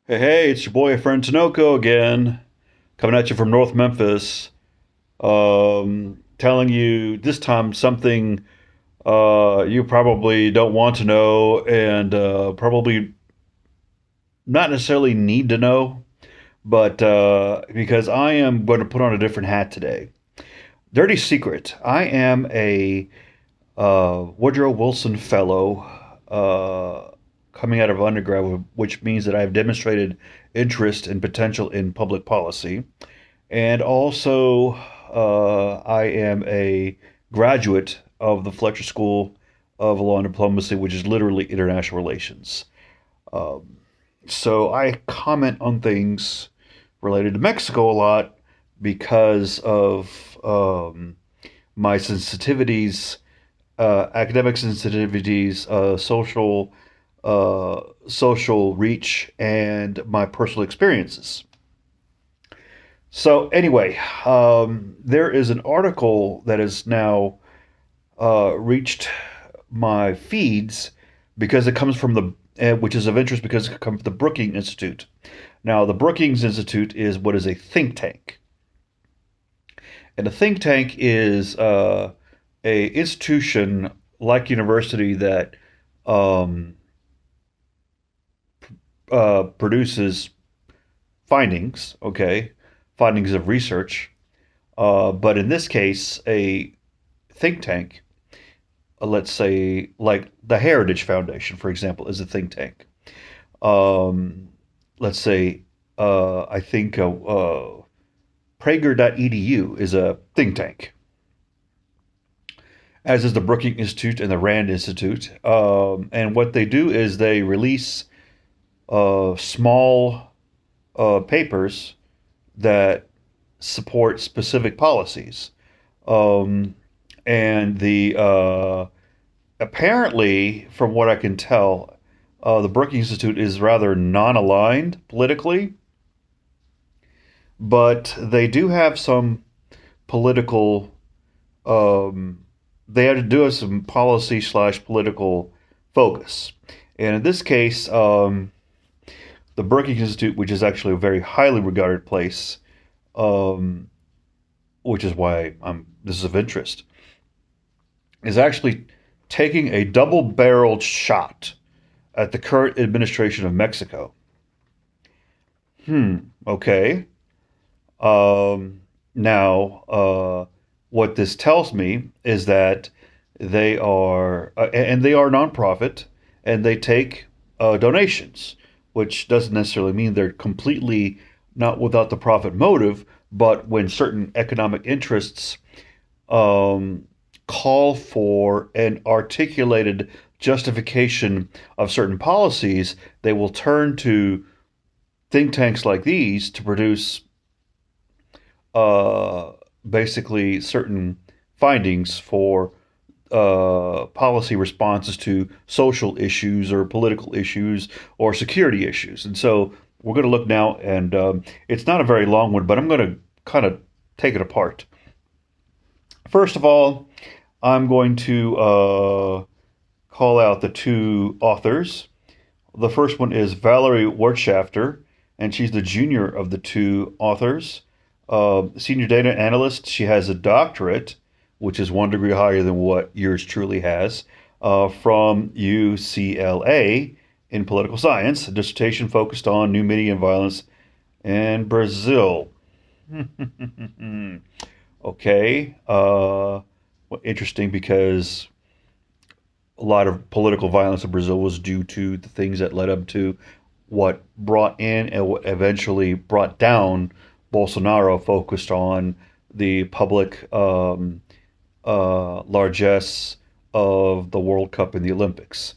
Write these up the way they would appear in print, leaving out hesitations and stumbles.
Hey, it's your boy, friend Tinoco again, coming at you from North Memphis, telling you this time something you probably don't want to know and probably not necessarily need to know, but because I am going to put on a different hat today. Dirty secret: I am a Woodrow Wilson Fellow coming out of undergrad, which means that I have demonstrated interest and potential in public policy. And also, I am a graduate of the Fletcher School of Law and Diplomacy, which is literally international relations. Um, so I comment on things related to Mexico a lot because of my sensitivities, academic sensitivities, social reach, and my personal experiences. So anyway, there is an article that has now reached my feeds because it comes from which is of interest because it comes from the Brookings Institute. Now, the Brookings Institute is what is a think tank, and a think tank is a institution like university that um, produces findings. Okay, findings of research. But in this case, a think tank, let's say like the Heritage Foundation, for example, is a think tank. Um, let's say I think Prager.edu is a think tank, as is the Brookings Institute and the Rand Institute. And what they do is they release small papers that support specific policies. Um, and the apparently, from what I can tell, the Brookings Institute is rather non-aligned politically, but they do have some political. Um, they had to do some policy slash political focus, and in this case, the Brookings Institute, which is actually a very highly regarded place, um, which is why this is of interest, is actually taking a double-barreled shot at the current administration of Mexico. Okay. Um, Now, what this tells me is that they are, and they are nonprofit, and they take donations, which doesn't necessarily mean they're completely not without the profit motive, but when certain economic interests um, call for an articulated justification of certain policies, they will turn to think tanks like these to produce uh, basically certain findings for policy responses to social issues or political issues or security issues. And so we're going to look now, and it's not a very long one, but I'm going to kind of take it apart. First of all, I'm going to call out the two authors. The first one is Valerie Wertschafter, and she's the junior of the two authors. Senior data analyst, she has a doctorate, which is 1 degree higher than what yours truly has, from UCLA in political science. A dissertation focused on new media and violence in Brazil. Okay. Well, interesting because a lot of political violence in Brazil was due to the things that led up to what brought in and what eventually brought down Bolsonaro, focused on the public largesse of the World Cup and the Olympics,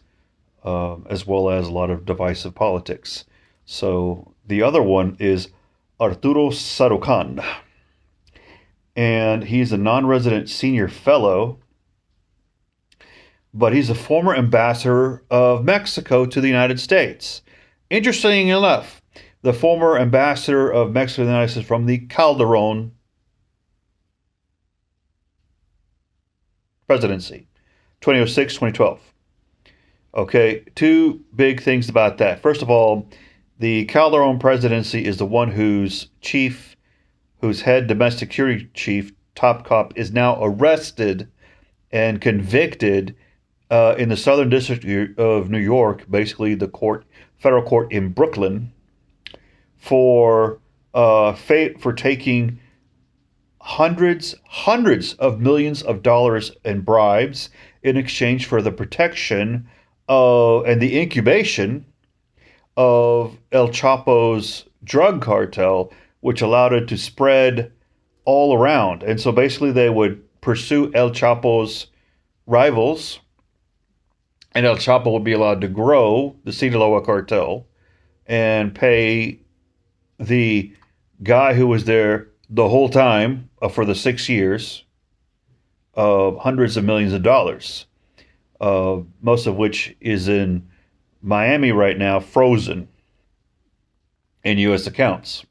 as well as a lot of divisive politics. So the other one is Arturo Sarucan, and he's a non-resident senior fellow, but he's a former ambassador of Mexico to the United States. Interesting enough, the former ambassador of Mexico to the United States from the Calderon presidency, 2006, 2012. Okay, two big things about that. First of all, The Calderon presidency is the one whose head domestic security chief, top cop, is now arrested and convicted in the Southern District of New York, basically the federal court in Brooklyn, for for taking hundreds of millions of dollars in bribes in exchange for the protection and the incubation of El Chapo's drug cartel, which allowed it to spread all around. And so basically, they would pursue El Chapo's rivals, and El Chapo would be allowed to grow the Sinaloa cartel and pay the guy who was there the whole time for the 6 years hundreds of millions of dollars, most of which is in Miami right now, frozen in U.S. accounts.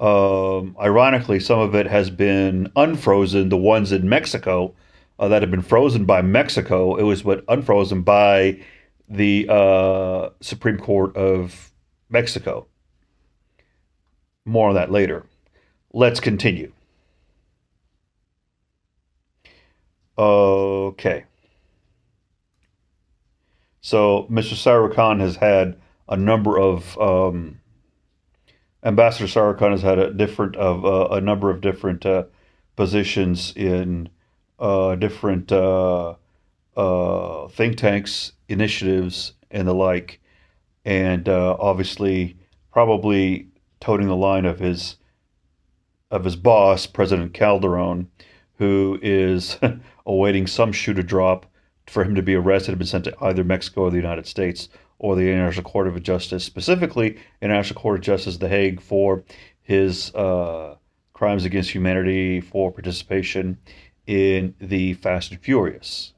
Ironically, some of it has been unfrozen. The ones in Mexico that have been frozen by Mexico, it was unfrozen by the Supreme Court of Mexico. More on that later. Let's continue. Okay. So Mr. Sarukhan has had a number of Ambassador Sarukhan has had a number of different positions in different think tanks, initiatives, and the like, and obviously probably toting the line of his boss, President Calderon, who is awaiting some shoe to drop for him to be arrested and been sent to either Mexico or the United States or the International Court of Justice, specifically International Court of Justice, The Hague, for his crimes against humanity, for participation in the Fast and Furious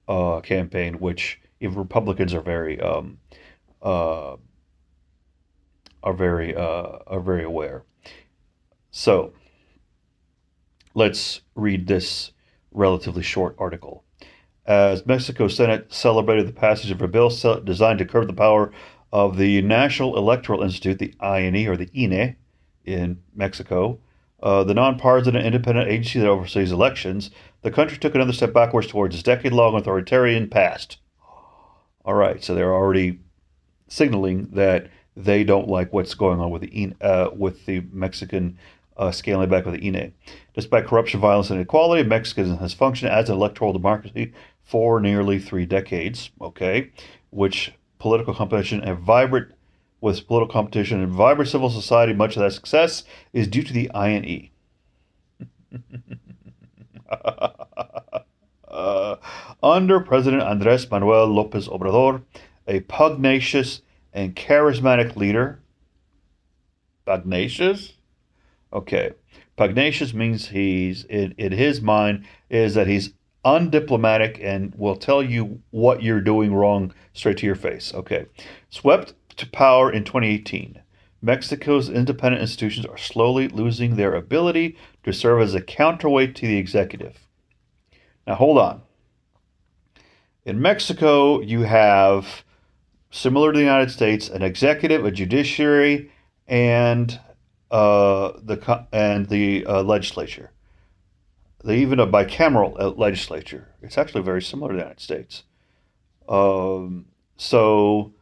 campaign, which even Republicans are very aware. So let's read this relatively short article. As Mexico's Senate celebrated the passage of a bill designed to curb the power of the National Electoral Institute, the INE, or the INE, in Mexico, the nonpartisan and independent agency that oversees elections, the country took another step backwards towards its decade-long authoritarian past. All right, so they're already signaling that they don't like what's going on with the Mexican scaling back with the INE. Despite corruption, violence, and inequality, Mexico has functioned as an electoral democracy for nearly 3 decades. Okay, with political competition and vibrant civil society, much of that success is due to the INE. Under President Andrés Manuel López Obrador, a pugnacious and charismatic leader. Pugnacious? Okay. Pugnacious means he's, in his mind, is that he's undiplomatic and will tell you what you're doing wrong straight to your face. Okay. Swept to power in 2018, Mexico's independent institutions are slowly losing their ability to serve as a counterweight to the executive. Now, hold on. In Mexico, you have, similar to the United States, an executive, a judiciary, and the legislature. They even a bicameral legislature. It's actually very similar to the United States. So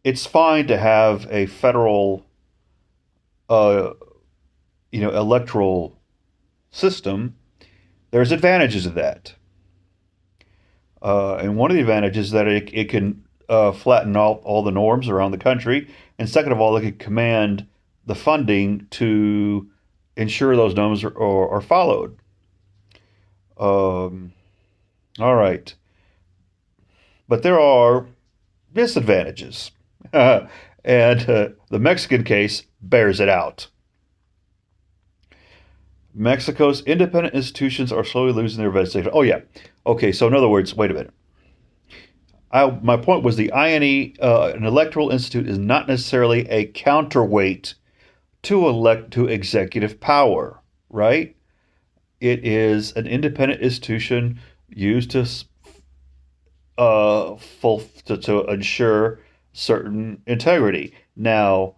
it's fine to have a federal, electoral system. There's advantages of that. And one of the advantages is that it can flatten all the norms around the country. And second of all, it can command the funding to ensure those norms are followed. All right. But there are disadvantages. And the Mexican case bears it out. Mexico's independent institutions are slowly losing their vegetation. Oh, yeah. Okay, so in other words, wait a minute. My point was the INE, an electoral institute, is not necessarily a counterweight to executive power, right? It is an independent institution used to to ensure certain integrity. Now,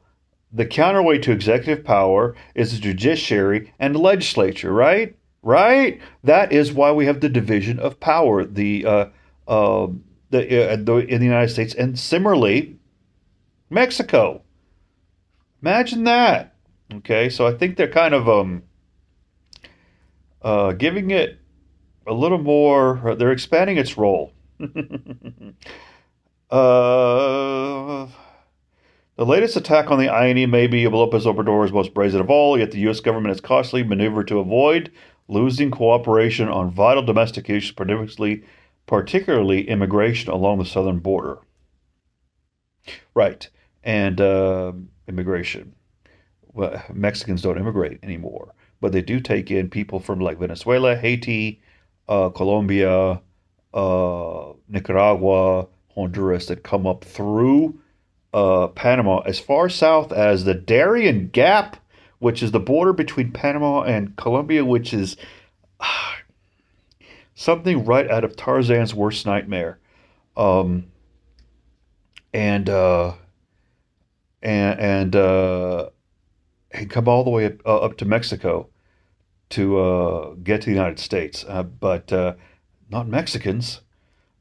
the counterweight to executive power is the judiciary and the legislature, right? Right? That is why we have the division of power, uh, in the United States, and similarly, Mexico. Imagine that. Okay, so I think they're kind of giving it a little more. They're expanding its role. uh, The latest attack on the INE may be Lopez Obrador's most brazen of all, yet the U.S. government has constantly maneuvered to avoid losing cooperation on vital domestic issues, particularly immigration along the southern border. Right. And immigration. Well, Mexicans don't immigrate anymore, but they do take in people from like Venezuela, Haiti, Colombia, Nicaragua, Honduras that come up through Panama as far south as the Darien Gap, which is the border between Panama and Colombia, which is something right out of Tarzan's worst nightmare. Um, and and and and come all the way up to Mexico to get to the United States, but not Mexicans.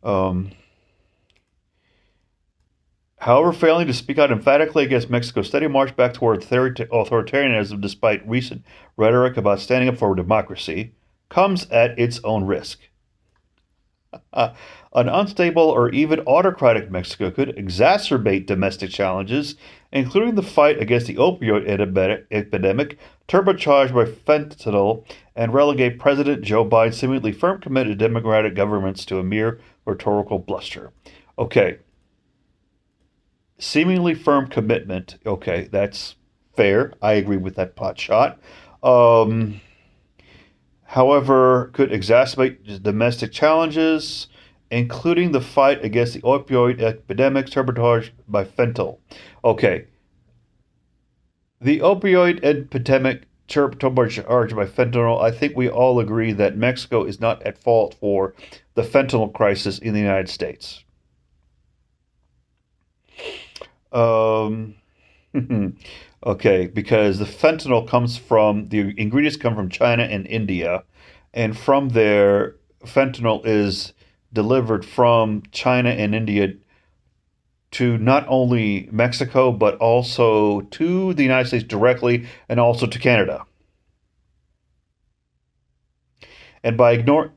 Um, However, failing to speak out emphatically against Mexico's steady march back toward authoritarianism, despite recent rhetoric about standing up for democracy, comes at its own risk. An unstable or even autocratic Mexico could exacerbate domestic challenges, including the fight against the opioid epidemic, turbocharged by fentanyl, and relegate President Joe Biden's seemingly firm commitment to democratic governments to a mere rhetorical bluster. Okay, seemingly firm commitment. Okay, that's fair. I agree with that pot shot. Um, However, could exacerbate domestic challenges, including the fight against the opioid epidemic turbocharged by fentanyl. Okay, the opioid epidemic turbocharged by fentanyl. I think we all agree that Mexico is not at fault for the fentanyl crisis in the United States. Um, okay, because the fentanyl comes from the ingredients come from China and India, and from there, fentanyl is delivered from China and India to not only Mexico but also to the United States directly, and also to Canada. And by ignore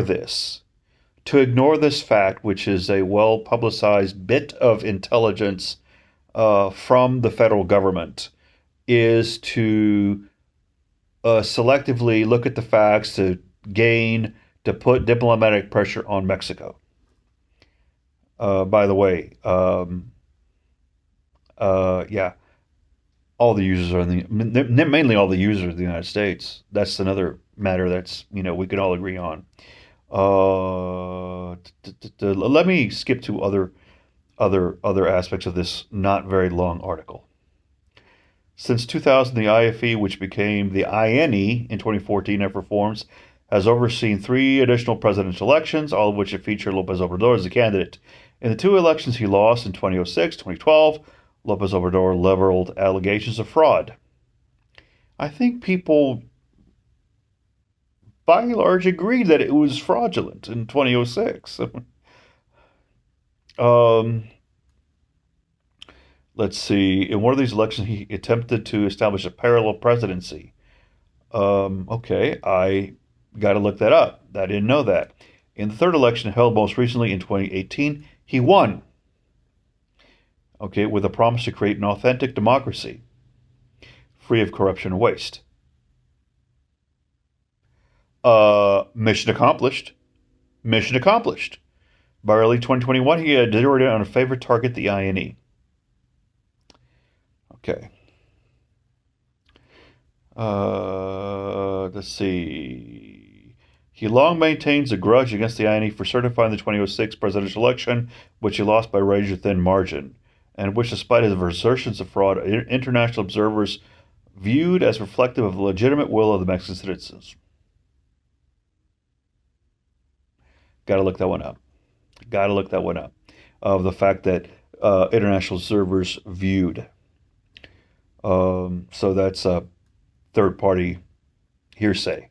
this, to ignore this fact, which is a well publicized bit of intelligence from the federal government, is to selectively look at the facts to put diplomatic pressure on Mexico. By the way, yeah, all the users are mainly all the users of the United States. That's another matter that's we can all agree on. Let me skip to other aspects of this not very long article. Since 2000, the IFE, which became the INE in 2014 after reforms, has overseen 3 additional presidential elections, all of which have featured Lopez Obrador as a candidate. In the 2 elections he lost in 2006, 2012, Lopez Obrador leveled allegations of fraud. I think people by and large agreed that it was fraudulent in 2006. um, let's see. In one of these elections, he attempted to establish a parallel presidency. Okay, I got to look that up. I didn't know that. In the 3rd election held most recently in 2018, he won. Okay, with a promise to create an authentic democracy, free of corruption and waste. Mission accomplished. Mission accomplished. By early 2021, he had zeroed in on a favorite target, the INE. Okay. Let's see. He long maintains a grudge against the INE for certifying the 2006 presidential election, which he lost by razor-thin margin, and which, despite his assertions of fraud, international observers viewed as reflective of the legitimate will of the Mexican citizens. Got to look that one up. Got to look that one up. Of the fact that international observers viewed. So that's a third party hearsay.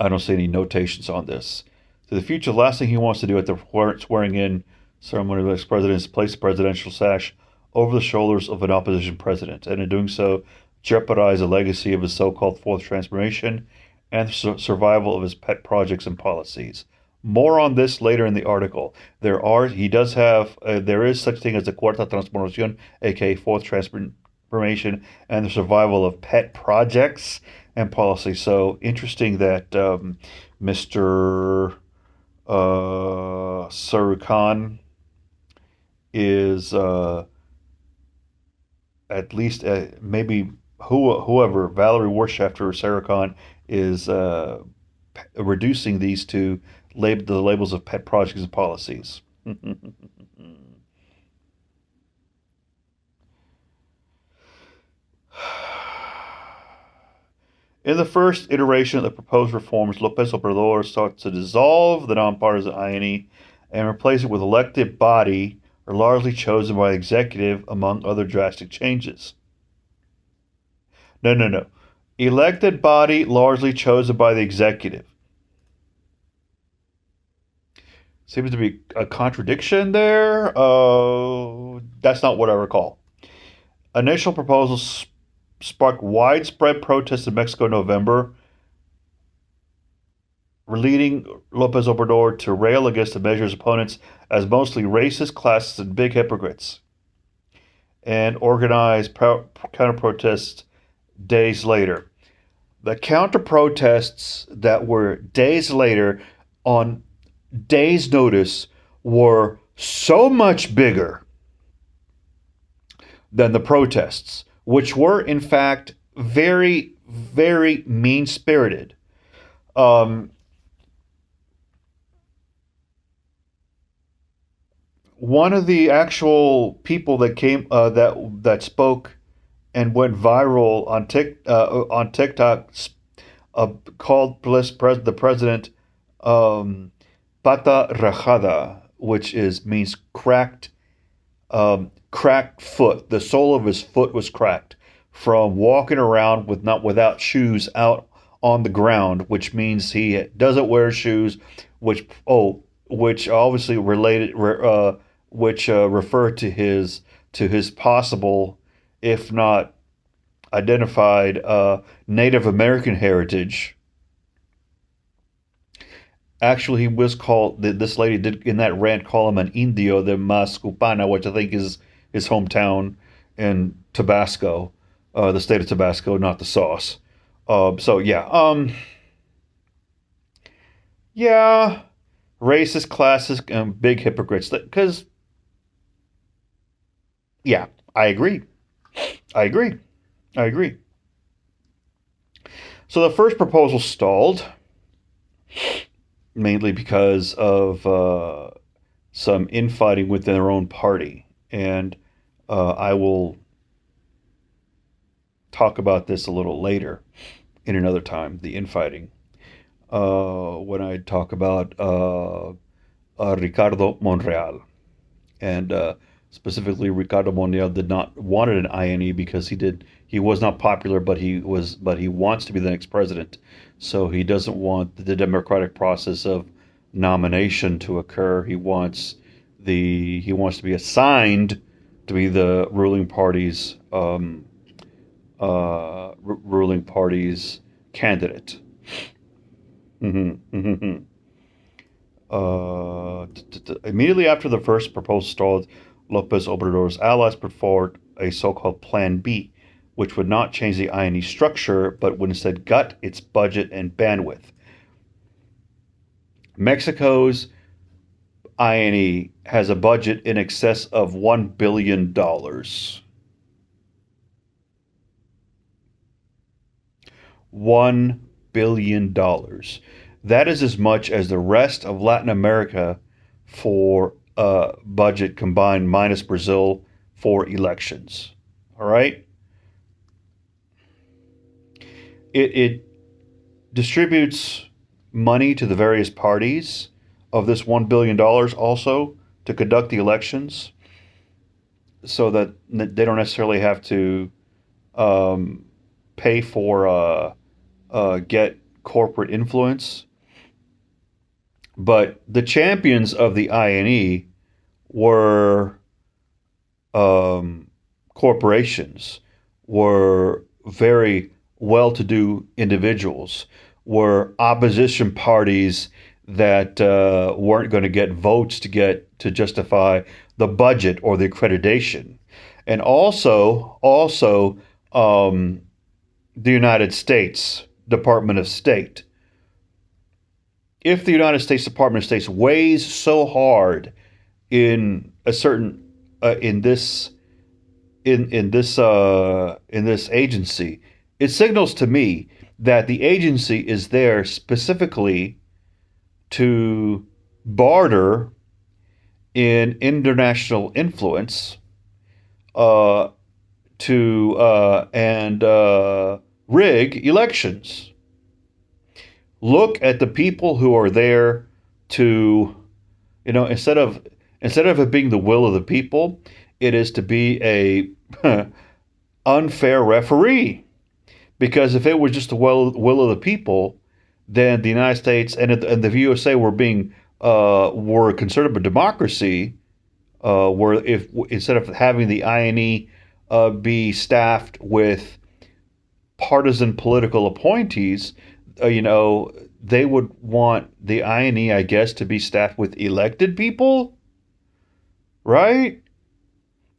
I don't see any notations on this. To the future, the last thing he wants to do at the swearing in ceremony of the president is place the presidential sash over the shoulders of an opposition president, and in doing so, jeopardize the legacy of his so-called fourth transformation and the survival of his pet projects and policies. More on this later in the article. There is such thing as the Cuarta Transformación, aka fourth transformation, and the survival of pet projects and policy. So interesting that Mr. Sarukan is at least maybe whoever Valerie Warshafter or Sarukan is reducing these to the labels of pet projects and policies. In the first iteration of the proposed reforms, Lopez Obrador sought to dissolve the nonpartisan INE and replace it with elected body or largely chosen by the executive, among other drastic changes. No. Elected body largely chosen by the executive. Seems to be a contradiction there. That's not what I recall. Initial proposals sparked widespread protests in Mexico in November, leading Lopez Obrador to rail against the measure's opponents as mostly racist, classists, and big hypocrites, and organized counter-protests days later. The counter-protests that were days later on days' notice were so much bigger than the protests, which were, in fact, very, very mean-spirited. One of the actual people that came that spoke and went viral on TikTok called the president pata rajada, which means cracked foot. The sole of his foot was cracked from walking around without shoes out on the ground, which means he doesn't wear shoes, which obviously refer to his possible, if not identified, Native American heritage. Actually, he was called, this lady did in that rant call him an Indio de Mascupana, which I think is his hometown in Tabasco, the state of Tabasco, not the sauce. Yeah, racist, classist, and big hypocrites. Because, yeah, I agree. So the first proposal stalled, mainly because of some infighting within their own party. And I will talk about this a little later in another time, the infighting, when I talk about Ricardo Monreal. And specifically, Ricardo Monreal did not wanted an INE because he was not popular, but he wants to be the next president. So he doesn't want the democratic process of nomination to occur. He wants to be assigned to be the ruling party's candidate. Immediately after the first proposal stalled, Lopez Obrador's allies put forward a so-called Plan B, which would not change the INE structure, but would instead gut its budget and bandwidth. Mexico's INE has a budget in excess of $1 billion. $1 billion. That is as much as the rest of Latin America for budget combined minus Brazil for elections. All right? It distributes money to the various parties of this $1 billion also to conduct the elections so that they don't necessarily have to pay for get corporate influence. But the champions of the INE were corporations, were very well-to-do individuals, were opposition parties that weren't going to get votes to justify the budget or the accreditation, and also the United States Department of State. If the United States Department of State weighs so hard in a certain in this agency, it signals to me that the agency is there specifically to barter in international influence, and rig elections. Look at the people who are there to, instead of it being the will of the people, it is to be a unfair referee. Because if it was just the will of the people, then the United States and the USA were considered a democracy, where if instead of having the INE be staffed with partisan political appointees, they would want the INE, I guess, to be staffed with elected people, right?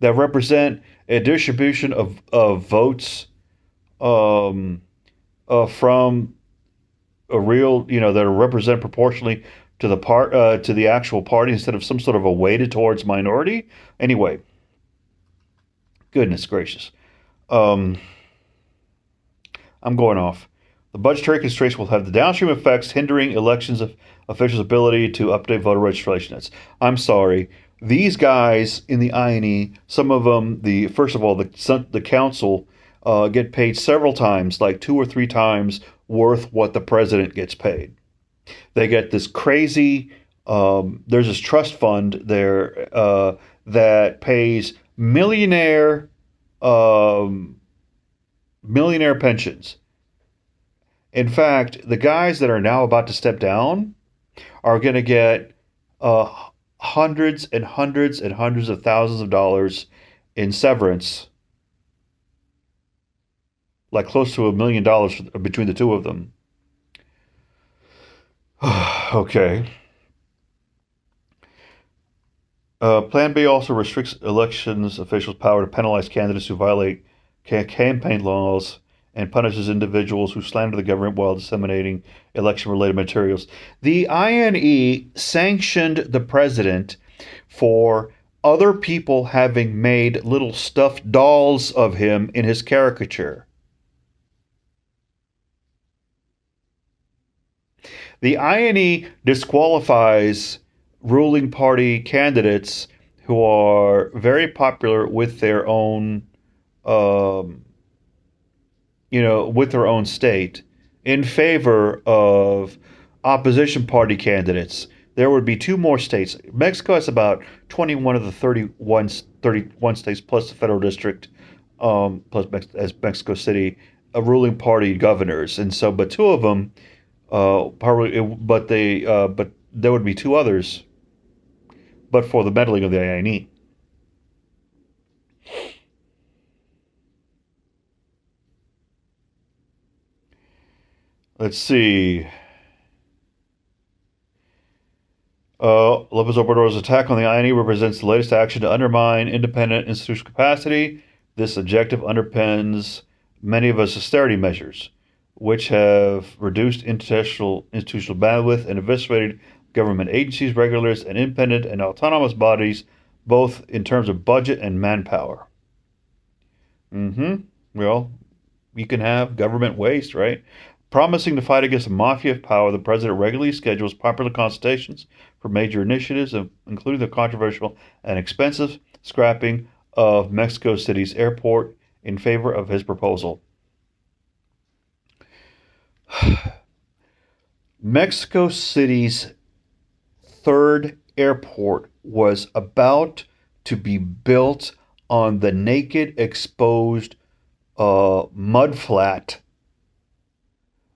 That represent a distribution of votes from a real, that are represent proportionally to the actual party instead of some sort of a weighted towards minority. Anyway, goodness gracious. I'm going off. The budgetary constraints will have the downstream effects hindering elections officials' ability to update voter registration lists. I'm sorry. These guys in the INE, some of them, the council, get paid several times, like 2 or 3 times worth what the president gets paid. They get this crazy, there's this trust fund there that pays millionaire pensions. In fact, the guys that are now about to step down are going to get hundreds and hundreds and hundreds of thousands of dollars in severance, like close to $1 million between the two of them. Okay. Plan B also restricts elections officials' power to penalize candidates who violate campaign laws and punishes individuals who slander the government while disseminating election-related materials. The INE sanctioned the president for other people having made little stuffed dolls of him in his caricature. The INE disqualifies ruling party candidates who are very popular with their own with their own state in favor of opposition party candidates. There would be 2 more states. Mexico has about 21 of the 31 states plus the federal district, plus Mexico City, ruling party governors. And so, but 2 of them, but there would be 2 others, but for the meddling of the INE. Let's see. López Obrador's attack on the INE represents the latest action to undermine independent institutional capacity. This objective underpins many of its austerity measures, which have reduced institutional bandwidth and eviscerated government agencies, regulators, and independent and autonomous bodies, both in terms of budget and manpower. Well, you can have government waste, right? Promising to fight against the mafia of power, the president regularly schedules popular consultations for major initiatives, including the controversial and expensive scrapping of Mexico City's airport in favor of his proposal. Mexico City's third airport was about to be built on the naked, exposed mud flat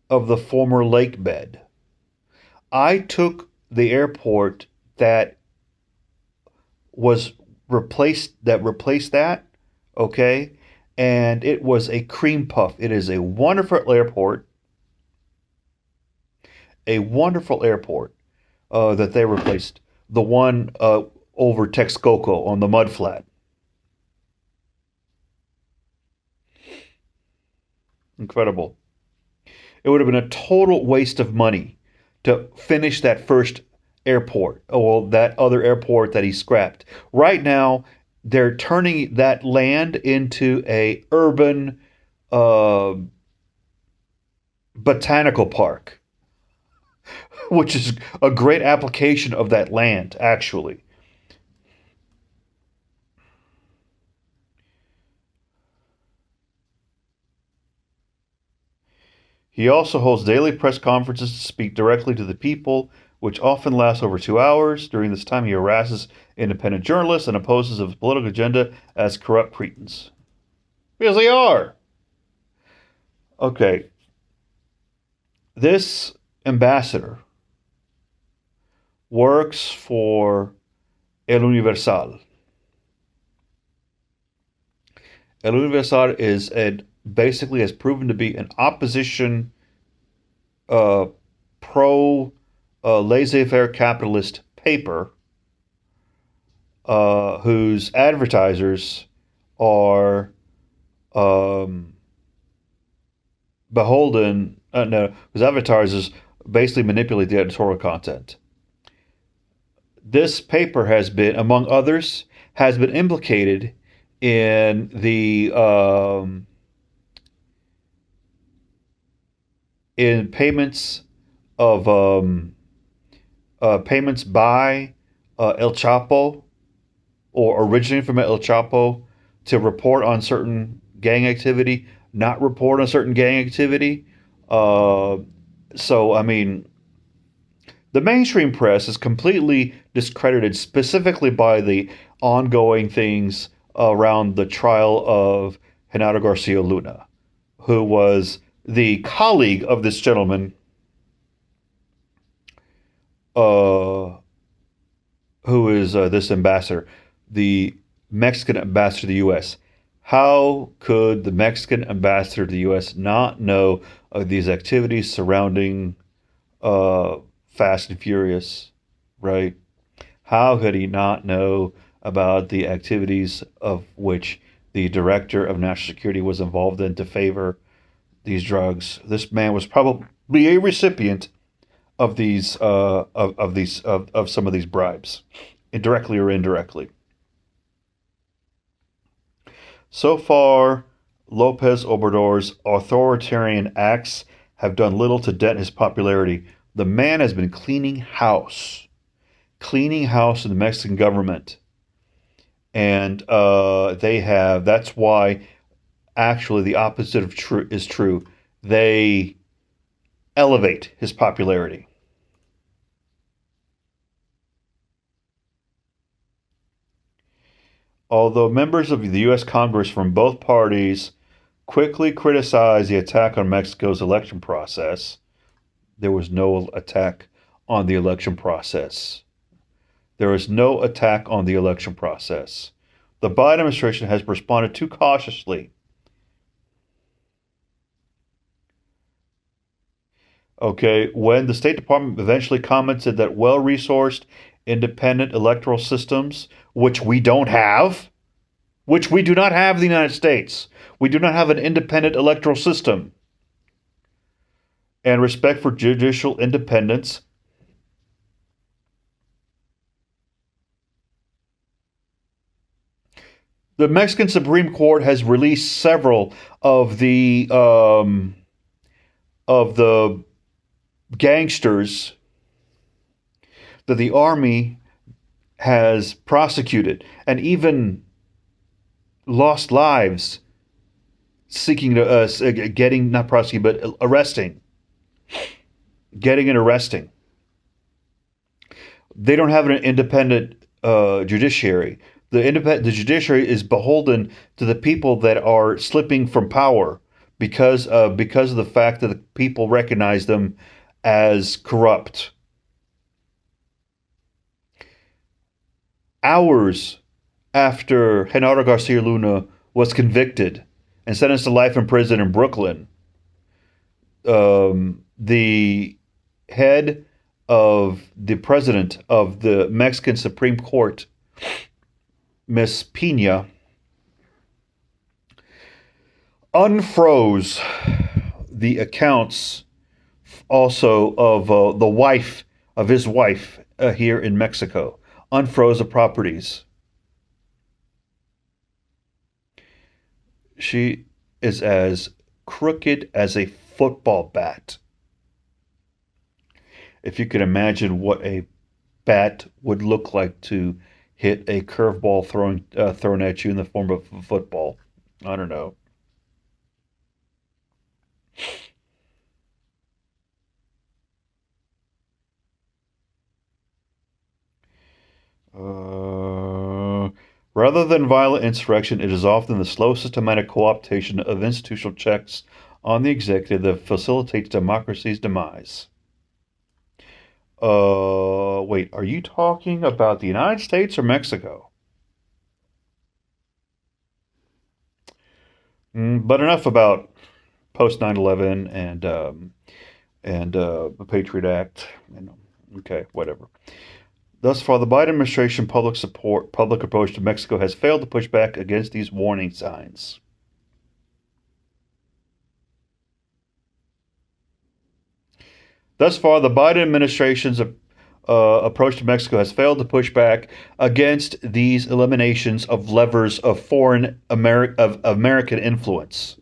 of the former lake bed. I took the airport that was replaced that, okay? And it was a cream puff. It is a wonderful airport that they replaced. The one over Texcoco on the mud flat. Incredible. It would have been a total waste of money to finish that first airport, or that other airport that he scrapped. Right now, they're turning that land into a urban uh, botanical park, which is a great application of that land, actually. He also holds daily press conferences to speak directly to the people, which often last over 2 hours. During this time, he harasses independent journalists and opposes his political agenda as corrupt cretins. Because they are. Okay, this ambassador works for El Universal. El Universal basically has proven to be an opposition, uh, pro laissez-faire capitalist paper, whose advertisers are um, beholden. No, whose advertisers basically manipulate the editorial content. This paper has been, among others, has been implicated in the in of payments by El Chapo, or originating from El Chapo, to report on certain gang activity, not report on certain gang activity. Uh, so, I mean, the mainstream press is completely discredited, specifically by the ongoing things around the trial of Genaro Garcia Luna, who was the colleague of this gentleman, uh, who is this ambassador, the Mexican ambassador to the U.S. How could the Mexican ambassador to the U.S. not know of these activities surrounding uh, Fast and Furious, right? How could he not know about the activities of which the director of national security was involved in to favor these drugs? This man was probably a recipient of these of some of these bribes, indirectly or indirectly. So far, Lopez Obrador's authoritarian acts have done little to dent his popularity. The man has been cleaning house in the Mexican government, and they have. That's why, actually, the opposite of true is true. They elevate his popularity. Although members of the U.S. Congress from both parties quickly criticized the attack on Mexico's election process, there was no attack on the election process. There is no attack on the election process. The Biden administration has responded too cautiously. Okay, when the State Department eventually commented that well-resourced independent electoral systems, which we don't have, which we do not have in the United States, we do not have an independent electoral system, and respect for judicial independence, the Mexican Supreme Court has released several of the gangsters that the army has prosecuted, and even lost lives seeking to getting, not prosecuting, but arresting. getting and arresting. They don't have an independent judiciary. The judiciary is beholden to the people that are slipping from power because of the fact that the people recognize them as corrupt. Hours after Genaro Garcia Luna was convicted and sentenced to life in prison in Brooklyn, the head of the president of the Mexican Supreme Court, Miss Pina, unfroze the accounts also of the wife of his wife here in Mexico, unfroze the properties. She is as crooked as a football bat. If you can imagine what a bat would look like to hit a curveball thrown at you in the form of a football. I don't know. Uh, Rather than violent insurrection, it is often the slow, systematic co-optation of institutional checks on the executive that facilitates democracy's demise. Wait, are you talking about the United States or Mexico? But enough about post 9/11 and the Patriot Act. Okay, whatever. Thus far, the Biden administration public approach to Mexico has failed to push back against these warning signs. Thus far, the Biden administration's approach to Mexico has failed to push back against these eliminations of levers of of American influence.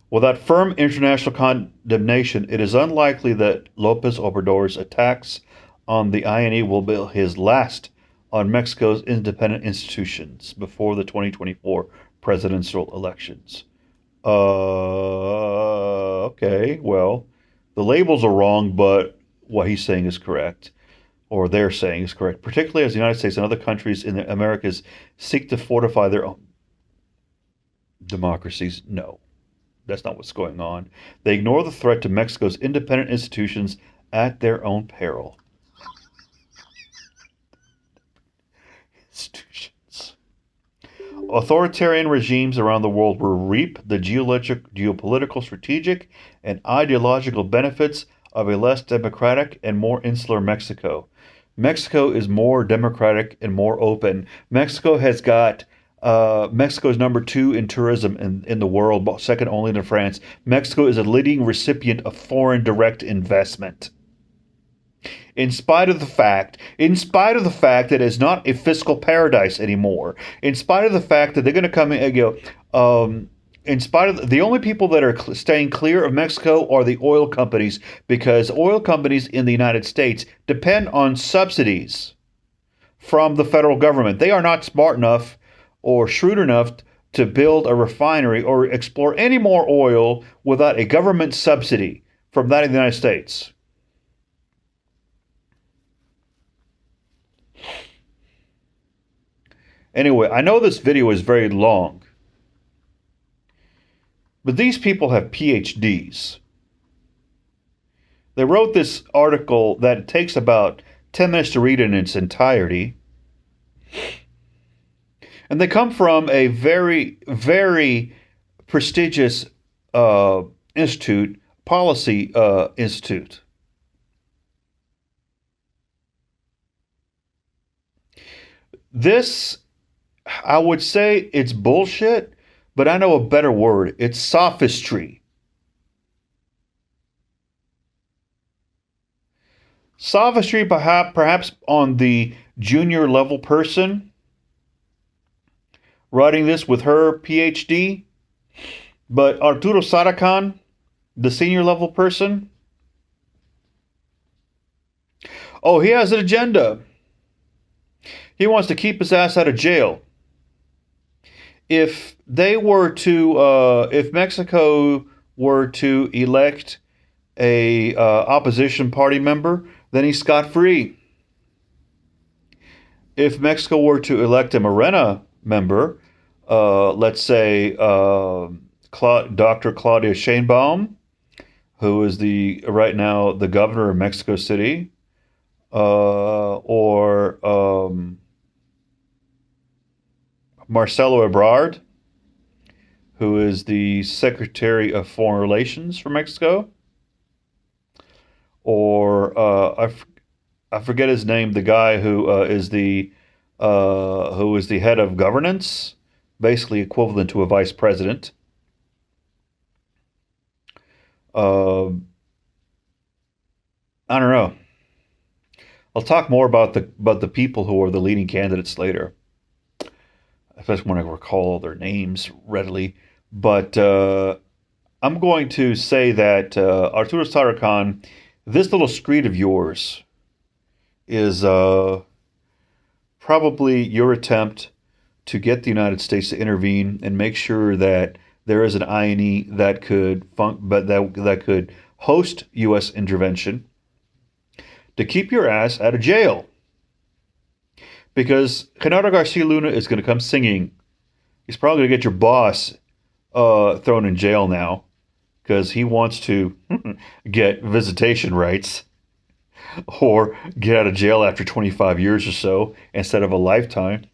Without firm international condemnation, it is unlikely that Lopez Obrador's attacks on the INE will be his last on Mexico's independent institutions before the 2024 presidential elections. Okay, well, the labels are wrong, but what he's saying is correct, or they're saying is correct, particularly as the United States and other countries in the Americas seek to fortify their own democracies. No, that's not what's going on. They ignore the threat to Mexico's independent institutions at their own peril. Institutions. Authoritarian regimes around the world will reap the geopolitical, strategic, and ideological benefits of a less democratic and more insular Mexico. Mexico is more democratic and more open. Mexico has got Mexico is number 2 in tourism in the world, second only to France. Mexico is a leading recipient of foreign direct investment. In spite of the fact that it's not a fiscal paradise anymore, in spite of the fact that they're going to come in and in spite of the only people that are staying clear of Mexico are the oil companies, because oil companies in the United States depend on subsidies from the federal government. They are not smart enough or shrewd enough to build a refinery or explore any more oil without a government subsidy from that of the United States. Anyway, I know this video is very long, but these people have PhDs. They wrote this article that it takes about 10 minutes to read in its entirety. And they come from a very, very prestigious institute, policy institute. This, I would say it's bullshit, but I know a better word. It's sophistry. Sophistry perhaps on the junior level person writing this with her PhD, but Arturo Saracan, the senior level person, oh, he has an agenda. He wants to keep his ass out of jail. If they were to, if Mexico were to elect a opposition party member, then he's scot free. If Mexico were to elect a Morena member, let's say Dr. Claudia Sheinbaum, who is the right now the governor of Mexico City, or Marcelo Ebrard, who is the Secretary of Foreign Relations for Mexico, or I forget his name, the guy who is the head of governance, basically equivalent to a vice president. I don't know. I'll talk more about the people who are the leading candidates later, especially when I recall their names readily. But I'm going to say that Arturo Tarakan, this little screed of yours is probably your attempt to get the United States to intervene and make sure that there is an INE that could that could host U.S. intervention to keep your ass out of jail. Because Genaro Garcia Luna is going to come singing. He's probably going to get your boss thrown in jail now because he wants to get visitation rights or get out of jail after 25 years or so instead of a lifetime.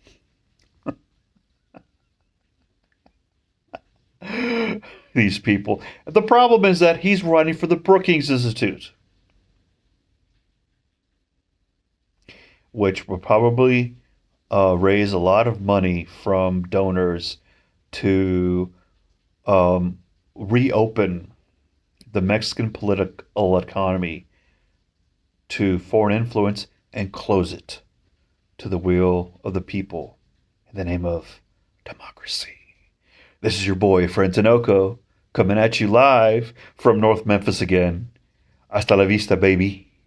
These people. The problem is that he's running for the Brookings Institute, which will probably raise a lot of money from donors to reopen the Mexican political economy to foreign influence and close it to the will of the people in the name of democracy. This is your boy, Friend Tinoco, coming at you live from North Memphis again. Hasta la vista, baby.